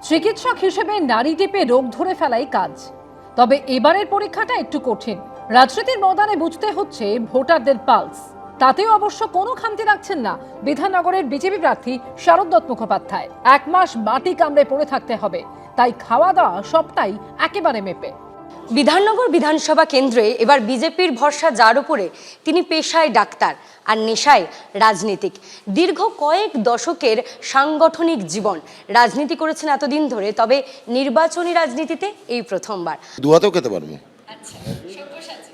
চিকিৎসক হিসেবে নারী টিপে রোগ ধরে ফেলাই কাজ। তবে এবারের পরীক্ষাটা একটু কঠিন। রাজনীতির ময়দানে বুঝতে হচ্ছে ভোটারদের পালস। তাতেও অবশ্য কোনো খামতি রাখছেন না বিধাননগরের বিজেপি প্রার্থী শারদ দত্ত মুখোপাধ্যায়। 1 মাস মাটি কামড়ে পড়ে থাকতে হবে, তাই খাওয়া দাওয়া সবটাই একেবারে মেপে। বিধাননগর বিধানসভা কেন্দ্রে এবার বিজেপির ভরসা যার উপরে, তিনি পেশায় ডাক্তার আর নেশায় রাজনীতিক। দীর্ঘ কয়েক দশকের সাংগঠনিক জীবন, রাজনীতি করেছেন এতদিন ধরে, তবে নির্বাচনী রাজনীতিতে এই প্রথমবার। দুহাতেও খেতে পারবো।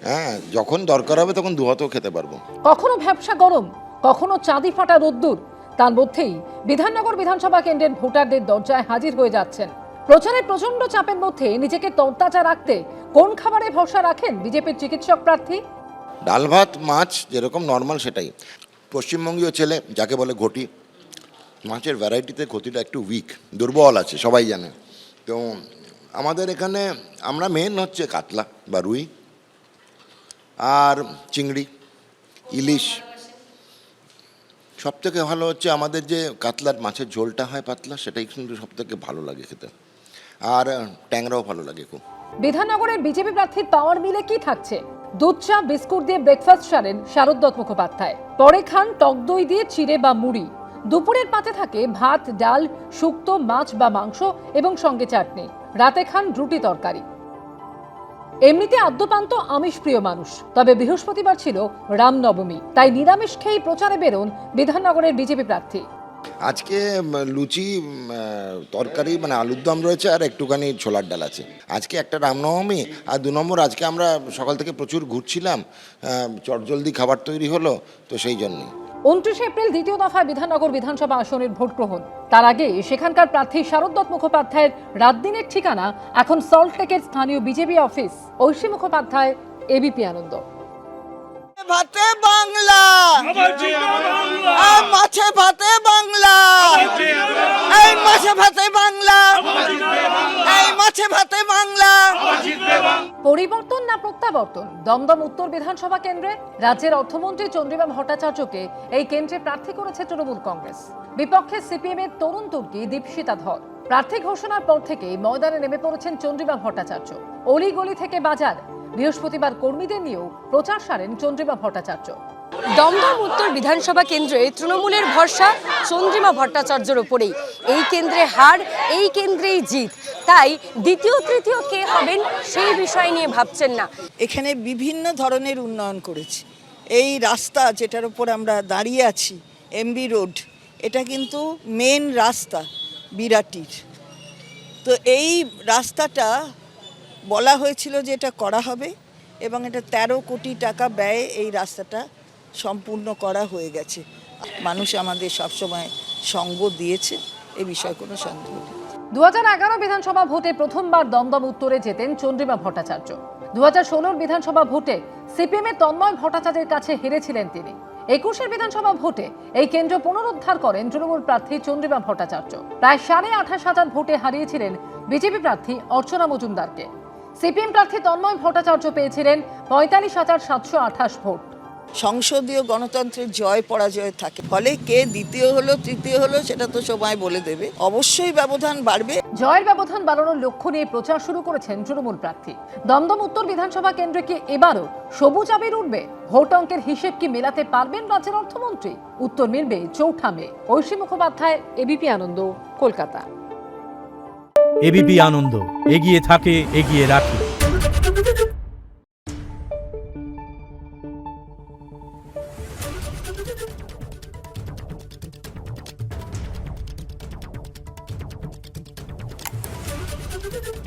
হ্যাঁ, যখন দরকার হবে তখন দুহাতেও খেতে পারবো। কখনো ভ্যাপসা গরম, কখনো চাঁদি ফাটা রোদ্দুর, তার মধ্যেই বিধাননগর বিধানসভা কেন্দ্রের ভোটারদের দরজায় হাজির হয়ে যাচ্ছেন। প্রচারের প্রচন্ড চাপের মধ্যে নিজেকে তরতাজা রাখতে কোন খাবারে ভরসা রাখেন বিজেপির চিকিৎসক প্রার্থী? ডাল ভাত মাছ যেরকম নর্মাল সেটাই। পশ্চিমবঙ্গীয় ছেলে যাকে বলে ঘটি, মাছের ভ্যারাইটিতে ঘটিটা একটু উইক, দুর্বল আছে, সবাই জানে। তো আমাদের এখানে আমরা মেন হচ্ছে কাতলা বা রুই আর চিংড়ি, ইলিশ। সব থেকে ভালো হচ্ছে আমাদের যে কাতলার মাছের ঝোলটা হয় পাতলা, সেটাই কিন্তু সব থেকে ভালো লাগে খেতে। আর ট্যাংরাও ভালো লাগে খুব। বিধাননগরের বিজেপি প্রার্থীর পাওয়ার মিলে কি থাকছে? দুধ চা বিস্কুট দিয়ে ব্রেকফাস্ট সারেন শারদ দত্ত মুখোপাধ্যায়। পরে খান টক দই দিয়ে চিড়ে বা মুড়ি। দুপুরের পাতে থাকে ভাত, ডাল, শুক্তো, মাছ বা মাংস এবং সঙ্গে চাটনি। রাতে খান রুটি তরকারি। এমনিতে আদ্যপান্ত আমিষ প্রিয় মানুষ, তবে বৃহস্পতিবার ছিল রামনবমী, তাই নিরামিষ খেয়েই প্রচারে বেরোন বিধাননগরের বিজেপি প্রার্থী। আজকে লুচি, তরকারি মানে আলুর দম রয়েছে আর একটুখানি ছোলার ডাল আছে। আজকে একটা রামনবমী, আর 2 নম্বর আজকে আমরা সকাল থেকে প্রচুর ঘুরছিলাম, চটজলদি খাবার তৈরি হলো, তো সেই জন্যই। 29 এপ্রিল দ্বিতীয় দফায় বিধাননগর বিধানসভা আসনের ভোট গ্রহণ। তার আগে সেখানকার প্রার্থী শারদ দত্ত মুখোপাধ্যায়ের রাত দিনের ঠিকানা এখন সল্টলেকের স্থানীয় BJP office. Aishi Mukhopadhyay, ABP Ananda. ভাতে বাংলা, মাছে ভাতে বাংলা, এই মাছে ভাতে বাংলা, এই মাছে ভাতে বাংলা। পরিবর্তন না প্রত্যাবর্তন, দমদম উত্তর বিধানসভা কেন্দ্রে রাজ্যের অর্থমন্ত্রী চন্দ্রিমা ভট্টাচার্যকে এই কেন্দ্রে প্রার্থী করেছে তৃণমূল কংগ্রেস। বিপক্ষে সিপিএম এর তরুণ তুর্কি দীপশিতা ধর। প্রার্থী ঘোষণার পর থেকে ময়দানে নেমে পড়েছেন চন্দ্রিমা ভট্টাচার্য। অলিগলি থেকে বাজার, বৃহস্পতিবার কর্মীদের নিয়েও প্রচার সারেন চন্দ্রিমা ভট্টাচার্য। দমদম উত্তর বিধানসভা কেন্দ্রে তৃণমূলের ভরসা চন্দ্রিমা ভট্টাচার্যের ওপরেই। এই কেন্দ্রে হার, এই কেন্দ্রেই জিত, তাই দ্বিতীয় তৃতীয় কে হবেন সেই বিষয় নিয়ে ভাবছেন না। এখানে বিভিন্ন ধরনের উন্নয়ন করেছি। এই রাস্তা যেটার উপর আমরা দাঁড়িয়ে আছি, এমবি রোড, এটা কিন্তু মেন রাস্তা বিরাটির। তো এই রাস্তাটা বলা হয়েছিল যে এটা করা হবে, এবং এটা 13 কোটি টাকা ব্যয়ে এই রাস্তাটা সম্পূর্ণ করা হয়ে গেছে। মানুষ আমাদের সবসময় সঙ্গ দিয়েছে, এ বিষয়ে কোনো সন্দেহ নেই। 2011 বিধানসভা ভোটে প্রথমবার দমদম উত্তরে জেতেন চন্দ্রিমা ভট্টাচার্য। 2016 বিধানসভা ভোটে সিপিএম এর তন্ময় ভট্টাচার্যের কাছে হেরেছিলেন তিনি। 21 বিধানসভা ভোটে এই কেন্দ্র পুনরুদ্ধার করেন তৃণমূল প্রার্থী চন্দ্রিমা ভট্টাচার্য। প্রায় 28,500 ভোটে হারিয়েছিলেন বিজেপি প্রার্থী অর্চনা মজুমদারকে। সিপিএম প্রার্থী তন্ময় ভট্টাচার্য পেয়েছিলেন 45,728 ভোট। সংসদীয় গণতন্ত্রের জয় পরাজয় থাকে, ফলে কে দ্বিতীয় হলো তৃতীয় হলো সেটা তো সময় বলে দেবে। অবশ্যই ব্যবধান বাড়বে। জয়ের ব্যবধান বাড়ানোর লক্ষ্য নিয়ে প্রচার শুরু করেছেন তৃণমূল প্রার্থী। দমদম উত্তর বিধানসভা কেন্দ্রে কি এবারও সবুজ আবির উঠবে? ভোট অঙ্কের হিসেব কি মেলাতে পারবেন রাজ্যের অর্থমন্ত্রী? উত্তর মিলবে 4 মে। ঐশী মুখোপাধ্যায়, এবিপি আনন্দ, কলকাতা। এবিপি আনন্দ, এগিয়ে থাকে, এগিয়ে রাখে। Thank you.